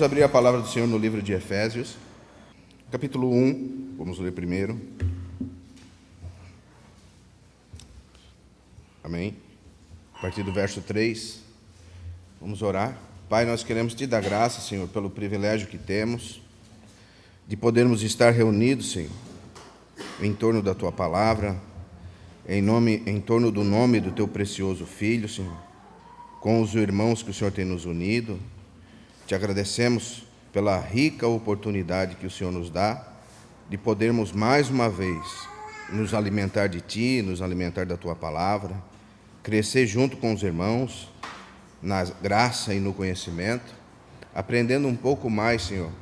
Vamos abrir a palavra do Senhor no livro de Efésios, capítulo 1, vamos ler primeiro. Amém? A partir do verso 3, vamos orar. Pai, nós queremos te dar graça, Senhor, pelo privilégio que temos de podermos estar reunidos, Senhor, em torno da tua palavra, em torno do nome do teu precioso Filho, Senhor, com os irmãos que o Senhor tem nos unido. Te agradecemos pela rica oportunidade que o Senhor nos dá de podermos mais uma vez nos alimentar de Ti, nos alimentar da Tua palavra, crescer junto com os irmãos na graça e no conhecimento, aprendendo um pouco mais, Senhor,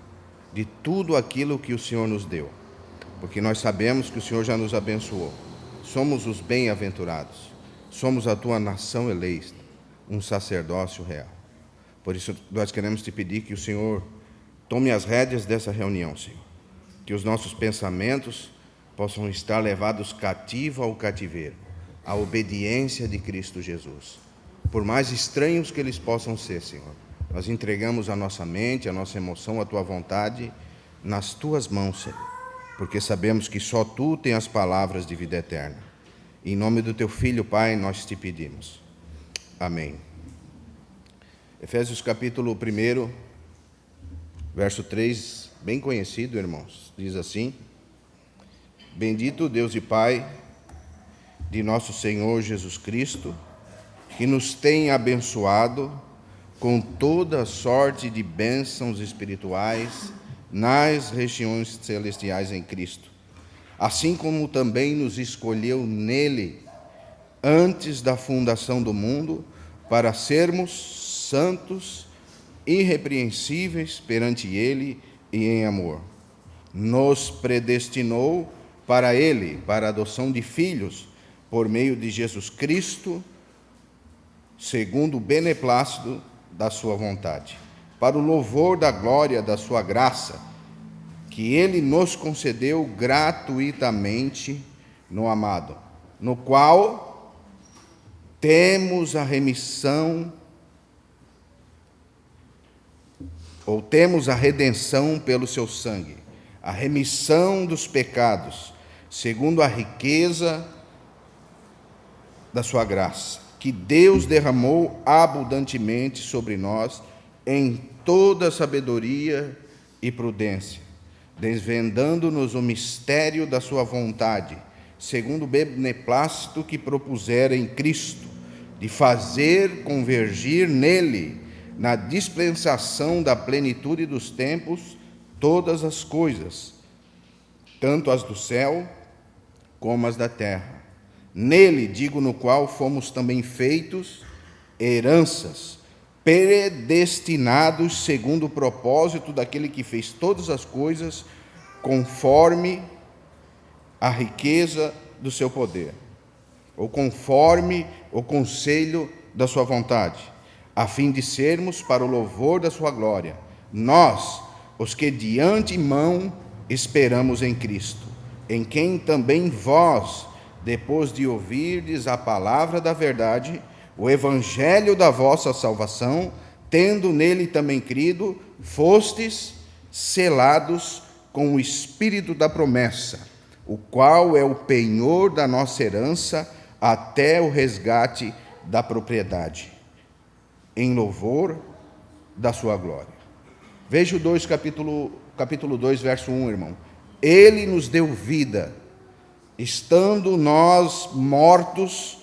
de tudo aquilo que o Senhor nos deu, porque nós sabemos que o Senhor já nos abençoou. Somos os bem-aventurados, somos a Tua nação eleita, um sacerdócio real. Por isso, nós queremos te pedir que o Senhor tome as rédeas dessa reunião, Senhor. Que os nossos pensamentos possam estar levados cativo ao cativeiro, à obediência de Cristo Jesus. Por mais estranhos que eles possam ser, Senhor, nós entregamos a nossa mente, a nossa emoção, a Tua vontade nas Tuas mãos, Senhor. Porque sabemos que só Tu tens as palavras de vida eterna. Em nome do Teu Filho, Pai, nós te pedimos. Amém. Efésios capítulo 1, verso 3, bem conhecido, irmãos, diz assim: Bendito Deus e Pai de nosso Senhor Jesus Cristo, que nos tem abençoado com toda sorte de bênçãos espirituais nas regiões celestiais em Cristo, assim como também nos escolheu nele antes da fundação do mundo, para sermos santos, irrepreensíveis perante Ele e em amor. Nos predestinou para Ele, para a adoção de filhos, por meio de Jesus Cristo, segundo o beneplácito da sua vontade, para o louvor da glória da sua graça, que Ele nos concedeu gratuitamente no amado, no qual temos a remissão, ou temos a redenção pelo seu sangue, a remissão dos pecados, segundo a riqueza da sua graça, que Deus derramou abundantemente sobre nós em toda sabedoria e prudência, desvendando-nos o mistério da sua vontade, segundo o beneplácito que propusera em Cristo, de fazer convergir nele, na dispensação da plenitude dos tempos, todas as coisas, tanto as do céu como as da terra. Nele, digo, no qual fomos também feitos heranças, predestinados segundo o propósito daquele que fez todas as coisas, conforme a riqueza do seu poder, ou conforme o conselho da sua vontade, a fim de sermos para o louvor da sua glória, nós, os que de antemão esperamos em Cristo, em quem também vós, depois de ouvirdes a palavra da verdade, o evangelho da vossa salvação, tendo nele também crido, fostes selados com o Espírito da promessa, o qual é o penhor da nossa herança até o resgate da propriedade, em louvor da sua glória. Veja o capítulo 2, verso 1, irmão. Ele nos deu vida, estando nós mortos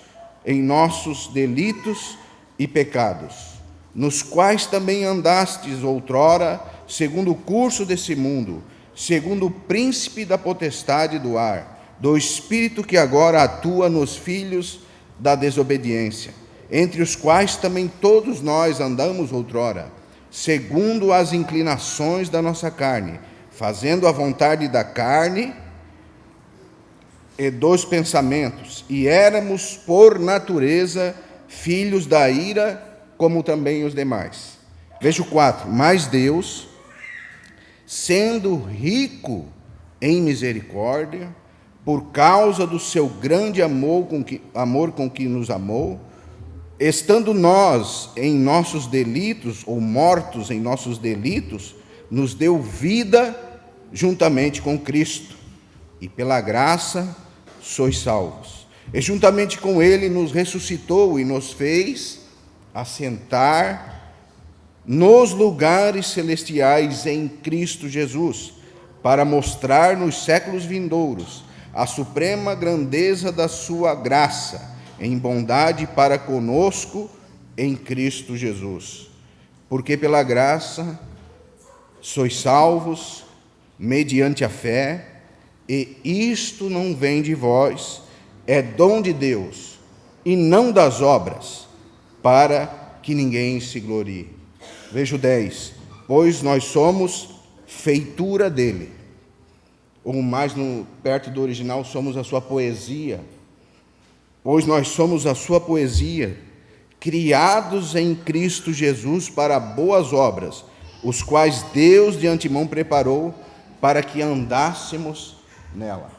em nossos delitos e pecados, nos quais também andastes outrora, segundo o curso desse mundo, segundo o príncipe da potestade do ar, do espírito que agora atua nos filhos da desobediência, entre os quais também todos nós andamos outrora, segundo as inclinações da nossa carne, fazendo a vontade da carne e dos pensamentos, e éramos por natureza filhos da ira, como também os demais. Veja o 4. Mas Deus, sendo rico em misericórdia, por causa do seu grande amor com que nos amou, estando nós em nossos delitos, ou mortos em nossos delitos, nos deu vida juntamente com Cristo, e pela graça sois salvos. E juntamente com Ele nos ressuscitou e nos fez assentar nos lugares celestiais em Cristo Jesus, para mostrar nos séculos vindouros a suprema grandeza da sua graça, em bondade para conosco em Cristo Jesus. Porque pela graça sois salvos, mediante a fé, e isto não vem de vós, é dom de Deus, e não das obras, para que ninguém se glorie. Veja o 10. Pois nós somos feitura dele, ou mais perto do original, somos a sua poesia. Pois nós somos a sua poesia, criados em Cristo Jesus para boas obras, os quais Deus de antemão preparou para que andássemos nela.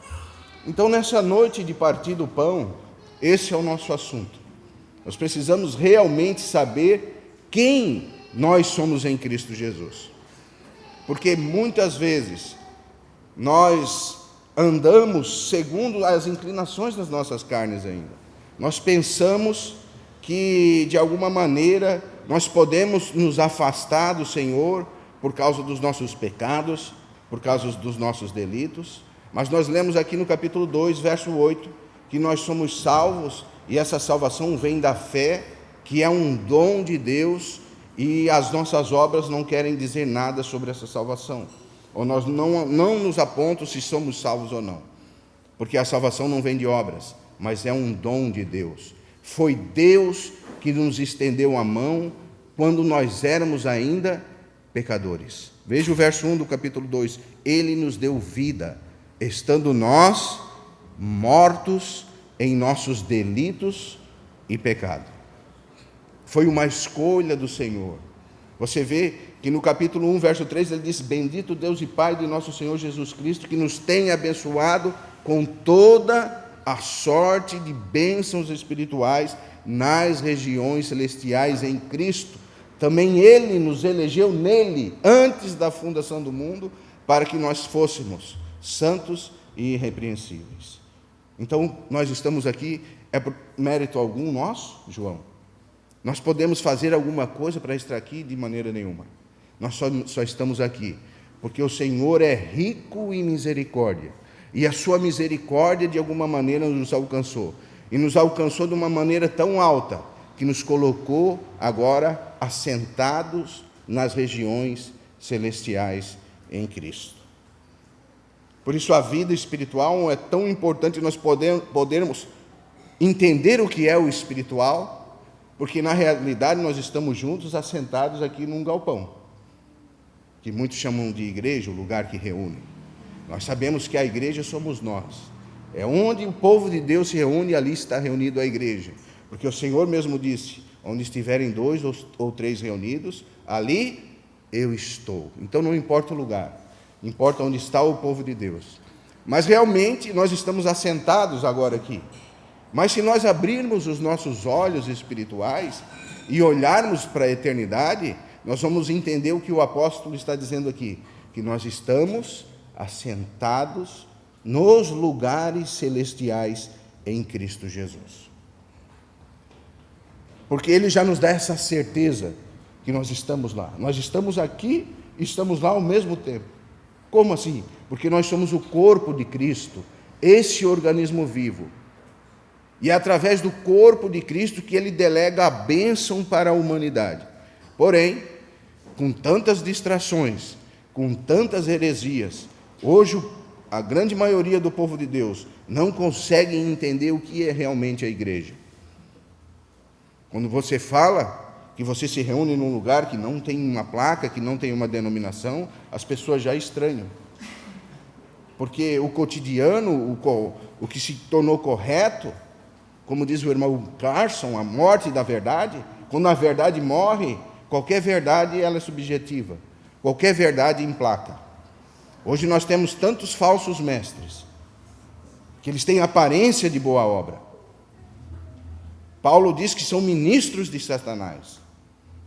Então, nessa noite de partir do pão, esse é o nosso assunto. Nós precisamos realmente saber quem nós somos em Cristo Jesus. Porque muitas vezes nós andamos segundo as inclinações das nossas carnes ainda. Nós pensamos que, de alguma maneira, nós podemos nos afastar do Senhor por causa dos nossos pecados, por causa dos nossos delitos. Mas nós lemos aqui no capítulo 2, verso 8, que nós somos salvos, e essa salvação vem da fé, que é um dom de Deus, e as nossas obras não querem dizer nada sobre essa salvação. Ou nós não nos apontam se somos salvos ou não, porque a salvação não vem de obras, mas é um dom de Deus. Foi Deus que nos estendeu a mão quando nós éramos ainda pecadores. Veja o verso 1 do capítulo 2. Ele nos deu vida, estando nós mortos em nossos delitos e pecado. Foi uma escolha do Senhor. Você vê que no capítulo 1, verso 3, ele diz: bendito Deus e Pai de nosso Senhor Jesus Cristo, que nos tem abençoado com toda a sorte de bênçãos espirituais nas regiões celestiais em Cristo. Também Ele nos elegeu nele, antes da fundação do mundo, para que nós fôssemos santos e irrepreensíveis. Então, nós estamos aqui, é por mérito algum nosso, João? Nós podemos fazer alguma coisa para estar aqui? De maneira nenhuma. Nós só estamos aqui porque o Senhor é rico em misericórdia, e a sua misericórdia de alguma maneira nos alcançou, e nos alcançou de uma maneira tão alta que nos colocou agora assentados nas regiões celestiais em Cristo. Por isso a vida espiritual é tão importante nós podermos entender o que é o espiritual, porque na realidade nós estamos juntos assentados aqui num galpão, que muitos chamam de igreja, o lugar que reúne. Nós sabemos que a igreja somos nós. É onde o povo de Deus se reúne, ali está reunido a igreja. Porque o Senhor mesmo disse: onde estiverem 2 ou 3 reunidos, ali eu estou. Então não importa o lugar, importa onde está o povo de Deus. Mas realmente nós estamos assentados agora aqui. Mas se nós abrirmos os nossos olhos espirituais e olharmos para a eternidade, nós vamos entender o que o apóstolo está dizendo aqui, que nós estamos assentados nos lugares celestiais em Cristo Jesus. Porque ele já nos dá essa certeza que nós estamos lá. Nós estamos aqui e estamos lá ao mesmo tempo. Como assim? Porque nós somos o corpo de Cristo, esse organismo vivo. E é através do corpo de Cristo que ele delega a bênção para a humanidade. Porém, com tantas distrações, com tantas heresias, hoje a grande maioria do povo de Deus não consegue entender o que é realmente a igreja. Quando você fala que você se reúne num lugar que não tem uma placa, que não tem uma denominação, as pessoas já estranham. Porque o cotidiano, o que se tornou correto, como diz o irmão Carson, a morte da verdade, quando a verdade morre, qualquer verdade ela é subjetiva, qualquer verdade emplaca. Hoje nós temos tantos falsos mestres, que eles têm aparência de boa obra, Paulo diz que são ministros de Satanás,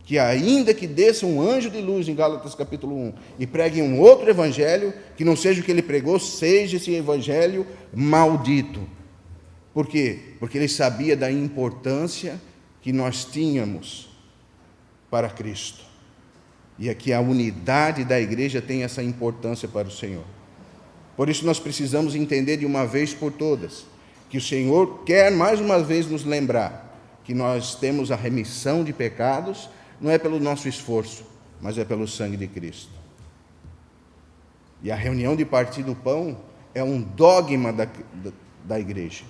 que ainda que desça um anjo de luz, em Gálatas capítulo 1, e pregue um outro evangelho, que não seja o que ele pregou, seja esse evangelho maldito. Por quê? Porque ele sabia da importância que nós tínhamos para Cristo. E aqui a unidade da igreja tem essa importância para o Senhor. Por isso nós precisamos entender de uma vez por todas, que o Senhor quer mais uma vez nos lembrar que nós temos a remissão de pecados, não é pelo nosso esforço, mas é pelo sangue de Cristo. E a reunião de partir do pão é um dogma da igreja.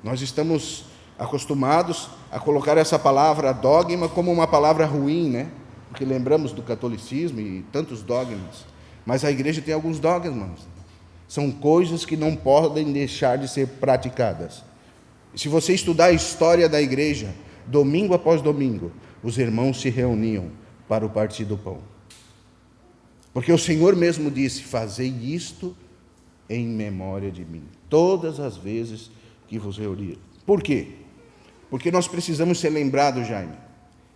Nós estamos acostumados a colocar essa palavra dogma como uma palavra ruim, né? Porque lembramos do catolicismo e tantos dogmas. Mas a igreja tem alguns dogmas. São coisas que não podem deixar de ser praticadas. Se você estudar a história da igreja, domingo após domingo, os irmãos se reuniam para o partir do pão. Porque o Senhor mesmo disse: fazei isto em memória de mim, todas as vezes que vos reunir. Por quê? Porque nós precisamos ser lembrados, Jaime,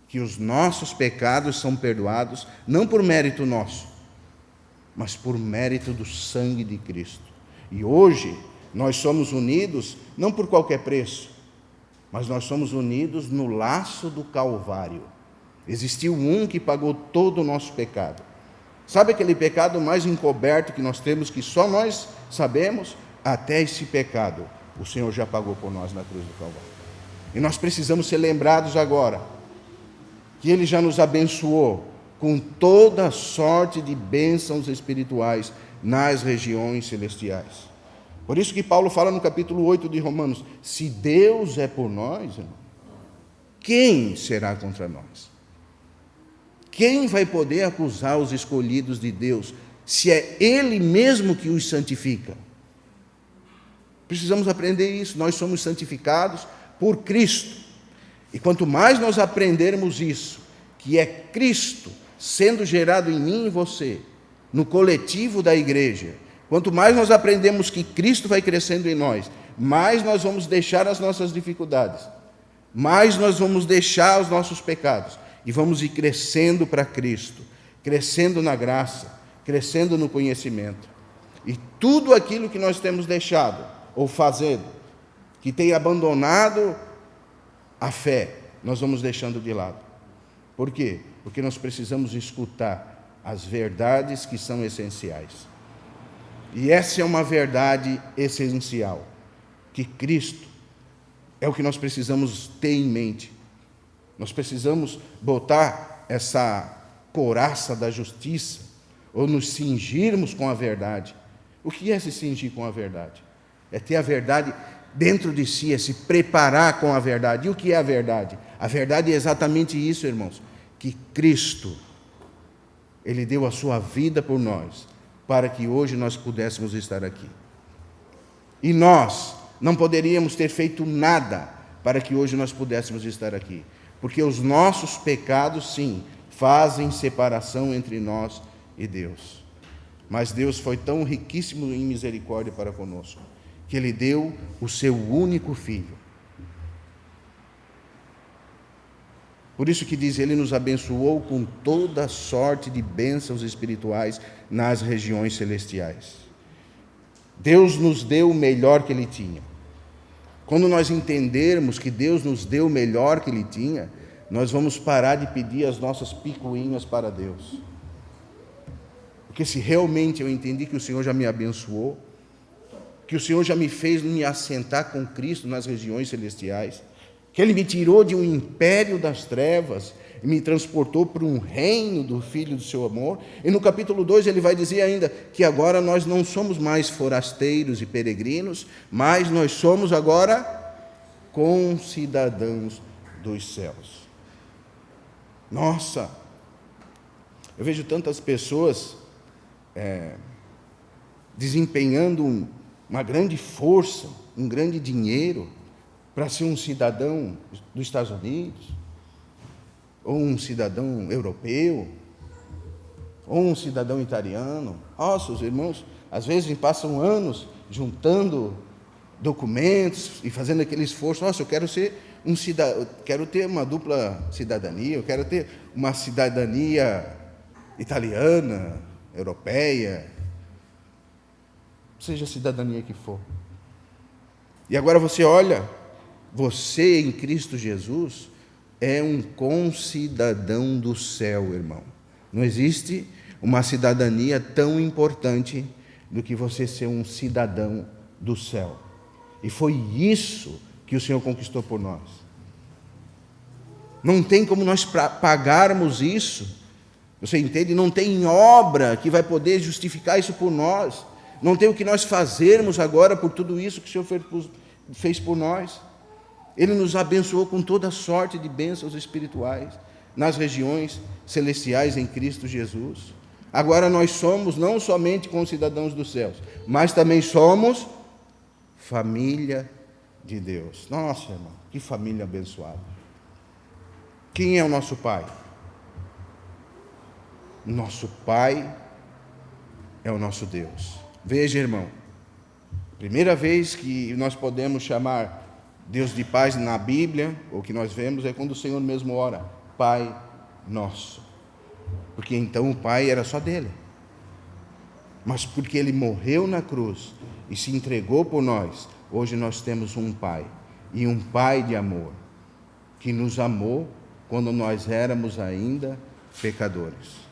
que os nossos pecados são perdoados, não por mérito nosso, mas por mérito do sangue de Cristo. E hoje nós somos unidos, não por qualquer preço, mas nós somos unidos no laço do Calvário. Existiu um que pagou todo o nosso pecado. Sabe aquele pecado mais encoberto que nós temos, que só nós sabemos? Até esse pecado o Senhor já pagou por nós na cruz do Calvário. E nós precisamos ser lembrados agora que Ele já nos abençoou com toda sorte de bênçãos espirituais nas regiões celestiais. Por isso que Paulo fala no capítulo 8 de Romanos: se Deus é por nós, irmão, quem será contra nós? Quem vai poder acusar os escolhidos de Deus, se é Ele mesmo que os santifica? Precisamos aprender isso. Nós somos santificados por Cristo. E quanto mais nós aprendermos isso, que é Cristo sendo gerado em mim e você, no coletivo da igreja, quanto mais nós aprendemos que Cristo vai crescendo em nós, mais nós vamos deixar as nossas dificuldades, mais nós vamos deixar os nossos pecados e vamos ir crescendo para Cristo, crescendo na graça, crescendo no conhecimento. E tudo aquilo que nós temos deixado ou fazendo, que tem abandonado a fé, nós vamos deixando de lado. Por quê? Porque nós precisamos escutar as verdades que são essenciais. E essa é uma verdade essencial, que Cristo é o que nós precisamos ter em mente. Nós precisamos botar essa couraça da justiça, ou nos cingirmos com a verdade. O que é se cingir com a verdade? É ter a verdade dentro de si, é se preparar com a verdade. E o que é a verdade? A verdade é exatamente isso, irmãos, que Cristo, Ele deu a sua vida por nós, para que hoje nós pudéssemos estar aqui. E nós não poderíamos ter feito nada para que hoje nós pudéssemos estar aqui, porque os nossos pecados, sim, fazem separação entre nós e Deus. Mas Deus foi tão riquíssimo em misericórdia para conosco, que Ele deu o seu único Filho. Por isso que diz, Ele nos abençoou com toda sorte de bênçãos espirituais nas regiões celestiais. Deus nos deu o melhor que Ele tinha. Quando nós entendermos que Deus nos deu o melhor que Ele tinha, nós vamos parar de pedir as nossas picuinhas para Deus. Porque se realmente eu entendi que o Senhor já me abençoou, que o Senhor já me fez me assentar com Cristo nas regiões celestiais, que Ele me tirou de um império das trevas e me transportou para um reino do Filho do seu amor. E no capítulo 2 ele vai dizer ainda que agora nós não somos mais forasteiros e peregrinos, mas nós somos agora concidadãos dos céus. Nossa, eu vejo tantas pessoas desempenhando uma grande força, um grande dinheiro, para ser um cidadão dos Estados Unidos, ou um cidadão europeu, ou um cidadão italiano. Nossa, os irmãos, às vezes passam anos juntando documentos e fazendo aquele esforço. Nossa, eu quero ser quero ter uma dupla cidadania, eu quero ter uma cidadania italiana, europeia, seja a cidadania que for. E agora você olha, você em Cristo Jesus é um concidadão do céu, irmão. Não existe uma cidadania tão importante do que você ser um cidadão do céu. E foi isso que o Senhor conquistou por nós. Não tem como nós pagarmos isso. Você entende? Não tem obra que vai poder justificar isso por nós. Não tem o que nós fazermos agora por tudo isso que o Senhor fez por nós. Ele nos abençoou com toda sorte de bênçãos espirituais nas regiões celestiais em Cristo Jesus. Agora nós somos não somente concidadãos dos céus, mas também somos família de Deus. Nossa, irmão, que família abençoada. Quem é o nosso Pai? Nosso Pai é o nosso Deus. Veja, irmão, primeira vez que nós podemos chamar Deus de Pai na Bíblia, o que nós vemos é quando o Senhor mesmo ora, Pai Nosso. Porque então o Pai era só dele. Mas porque ele morreu na cruz e se entregou por nós, hoje nós temos um Pai, e um Pai de amor, que nos amou quando nós éramos ainda pecadores.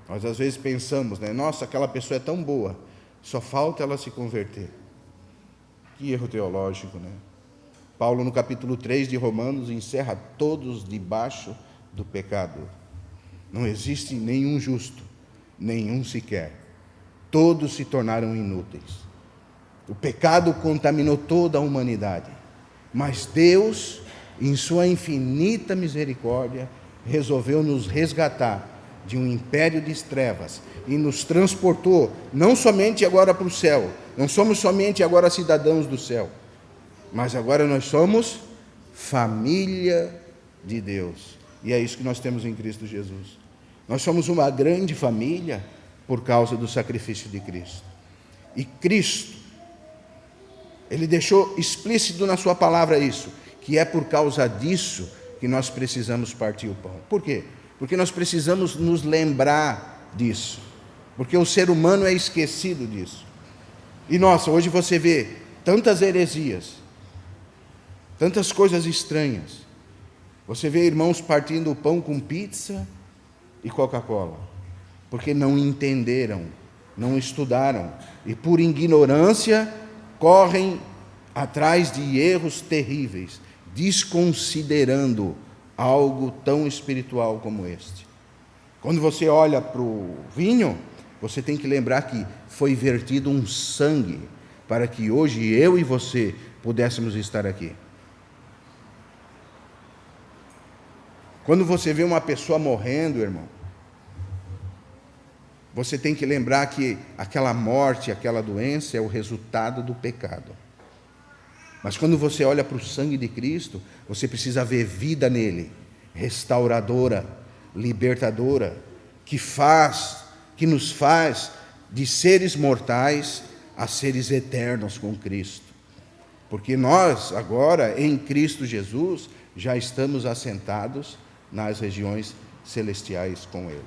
Nós às vezes pensamos, né? Nossa, aquela pessoa é tão boa, só falta ela se converter. Que erro teológico, né? Paulo, no capítulo 3 de Romanos, encerra todos debaixo do pecado. Não existe nenhum justo, nenhum sequer. Todos se tornaram inúteis. O pecado contaminou toda a humanidade. Mas Deus, em sua infinita misericórdia, resolveu nos resgatar de um império de trevas e nos transportou, não somente agora para o céu, não somos somente agora cidadãos do céu, mas agora nós somos família de Deus. E é isso que nós temos em Cristo Jesus. Nós somos uma grande família por causa do sacrifício de Cristo. E Cristo, Ele deixou explícito na sua palavra isso, que é por causa disso que nós precisamos partir o pão. Por quê? Porque nós precisamos nos lembrar disso. Porque o ser humano é esquecido disso. E nossa, hoje você vê tantas heresias, tantas coisas estranhas. Você vê irmãos partindo o pão com pizza e Coca-Cola, porque não entenderam, não estudaram, e por ignorância correm atrás de erros terríveis, desconsiderando algo tão espiritual como este. Quando você olha para o vinho, você tem que lembrar que foi vertido um sangue para que hoje eu e você pudéssemos estar aqui. Quando você vê uma pessoa morrendo, irmão, você tem que lembrar que aquela morte, aquela doença é o resultado do pecado. Mas quando você olha para o sangue de Cristo, você precisa ver vida nele, restauradora, libertadora, que nos faz de seres mortais a seres eternos com Cristo. Porque nós, agora, em Cristo Jesus, já estamos assentados nas regiões celestiais com Ele.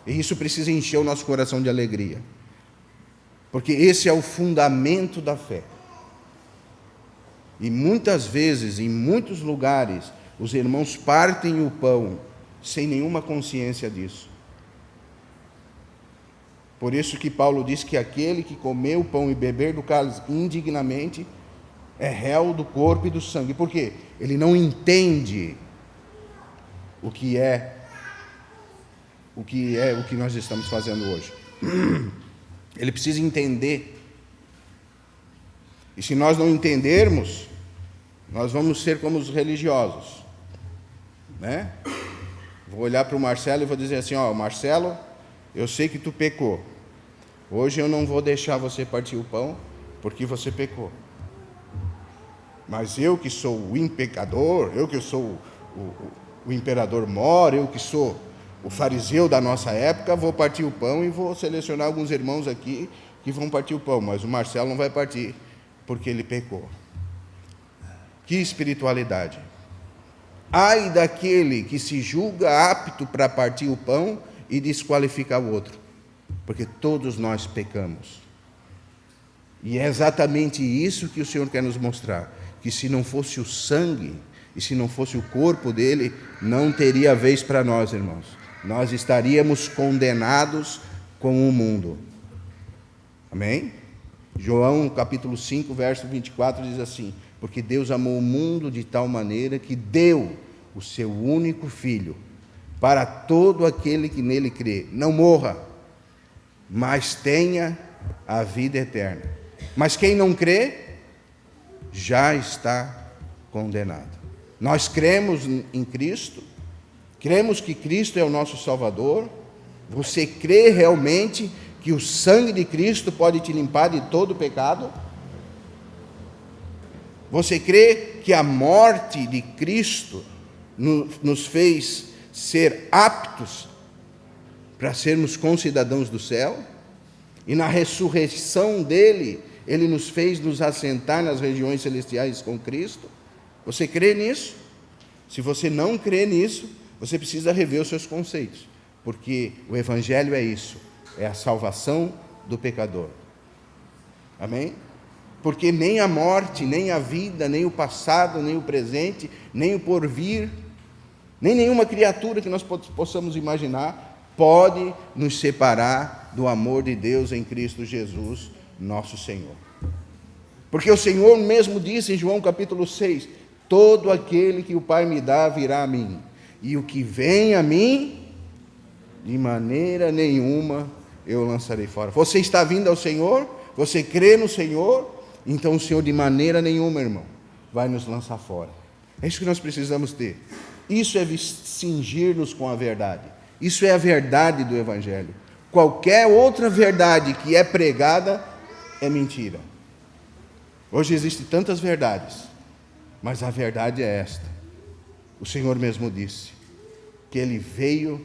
E isso precisa encher o nosso coração de alegria. Porque esse é o fundamento da fé. E muitas vezes, em muitos lugares, os irmãos partem o pão sem nenhuma consciência disso. Por isso que Paulo diz que aquele que comer o pão e beber do cálice indignamente é réu do corpo e do sangue. Por quê? Ele não entende o que nós estamos fazendo hoje. Ele precisa entender. E se nós não entendermos, nós vamos ser como os religiosos, né? Vou olhar para o Marcelo e vou dizer assim, Marcelo, eu sei que tu pecou. Hoje eu não vou deixar você partir o pão, porque você pecou. Mas eu que sou o impecador, eu que sou o imperador mor, eu que sou o fariseu da nossa época, vou partir o pão e vou selecionar alguns irmãos aqui que vão partir o pão, mas o Marcelo não vai partir, porque ele pecou. Que espiritualidade! Ai daquele que se julga apto para partir o pão e desqualificar o outro, porque todos nós pecamos. E é exatamente isso que o Senhor quer nos mostrar, que se não fosse o sangue e se não fosse o corpo dele, não teria vez para nós, irmãos. Nós estaríamos condenados com o mundo. Amém? João capítulo 5, verso 24 diz assim: porque Deus amou o mundo de tal maneira que deu o seu único Filho, para todo aquele que nele crê, não morra, mas tenha a vida eterna. Mas quem não crê, já está condenado. Nós cremos em Cristo, cremos que Cristo é o nosso Salvador. Você crê realmente que o sangue de Cristo pode te limpar de todo pecado? Você crê que a morte de Cristo nos fez ser aptos para sermos concidadãos do céu? E na ressurreição dele, ele nos fez nos assentar nas regiões celestiais com Cristo? Você crê nisso? Se você não crê nisso, você precisa rever os seus conceitos, porque o Evangelho é isso, é a salvação do pecador. Amém? Porque nem a morte, nem a vida, nem o passado, nem o presente, nem o porvir, nem nenhuma criatura que nós possamos imaginar pode nos separar do amor de Deus em Cristo Jesus, nosso Senhor. Porque o Senhor mesmo disse em João capítulo 6, todo aquele que o Pai me dá virá a mim, e o que vem a mim, de maneira nenhuma eu lançarei fora. Você está vindo ao Senhor? Você crê no Senhor? Então o Senhor de maneira nenhuma, irmão, vai nos lançar fora. É isso que nós precisamos ter. Isso é cingir-nos com a verdade. Isso é a verdade do Evangelho. Qualquer outra verdade que é pregada é mentira. Hoje existem tantas verdades, mas a verdade é esta. O Senhor mesmo disse que Ele veio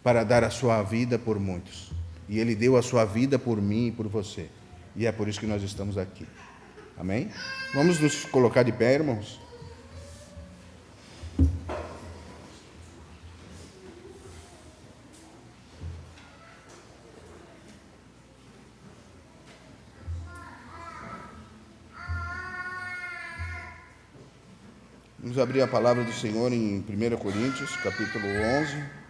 para dar a sua vida por muitos. E Ele deu a sua vida por mim e por você. E é por isso que nós estamos aqui. Amém? Vamos nos colocar de pé, irmãos? Vamos abrir a palavra do Senhor em 1 Coríntios, capítulo 11.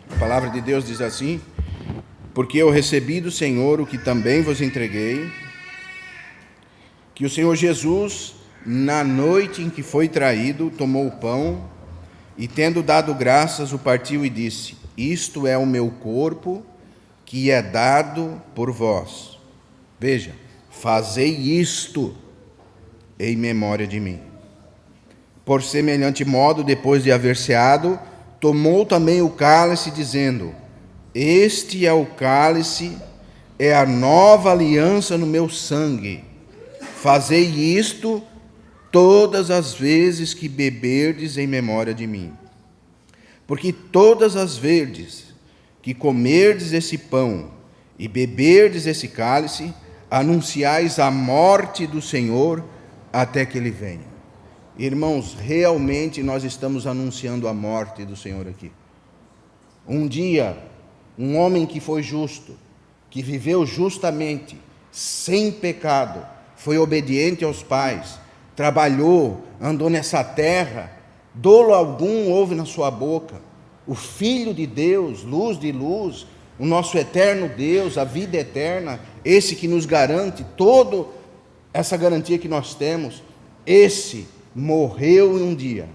A palavra de Deus diz assim: porque eu recebi do Senhor o que também vos entreguei, que o Senhor Jesus, na noite em que foi traído, tomou o pão e, tendo dado graças, o partiu e disse: isto é o meu corpo, que é dado por vós. Veja, fazei isto em memória de mim. Por semelhante modo, depois de haver ceado, tomou também o cálice, dizendo: este é o cálice, é a nova aliança no meu sangue. Fazei isto todas as vezes que beberdes em memória de mim. Porque todas as vezes que comerdes esse pão e beberdes esse cálice, anunciais a morte do Senhor até que Ele venha. Irmãos, realmente nós estamos anunciando a morte do Senhor aqui. Um dia, um homem que foi justo, que viveu justamente, sem pecado, foi obediente aos pais, trabalhou, andou nessa terra, dolo algum houve na sua boca. O Filho de Deus, luz de luz, o nosso eterno Deus, a vida eterna, esse que nos garante toda essa garantia que nós temos, esse morreu um dia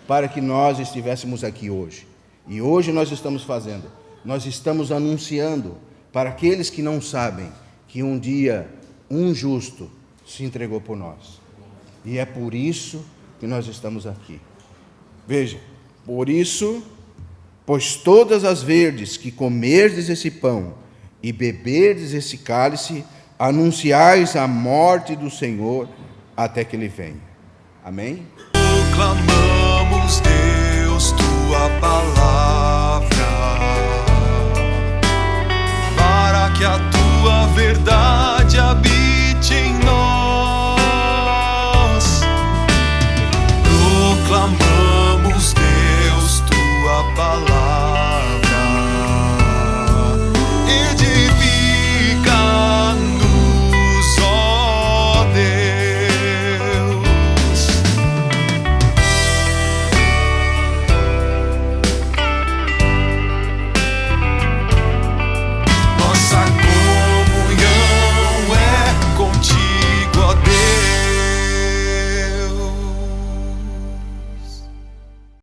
para que nós estivéssemos aqui hoje. E hoje nós estamos fazendo, nós estamos anunciando para aqueles que não sabem que um dia um justo se entregou por nós. E é por isso que nós estamos aqui. Veja, por isso, pois todas as vezes que comerdes esse pão e beberdes esse cálice, anunciais a morte do Senhor até que Ele venha. Amém? Clamamos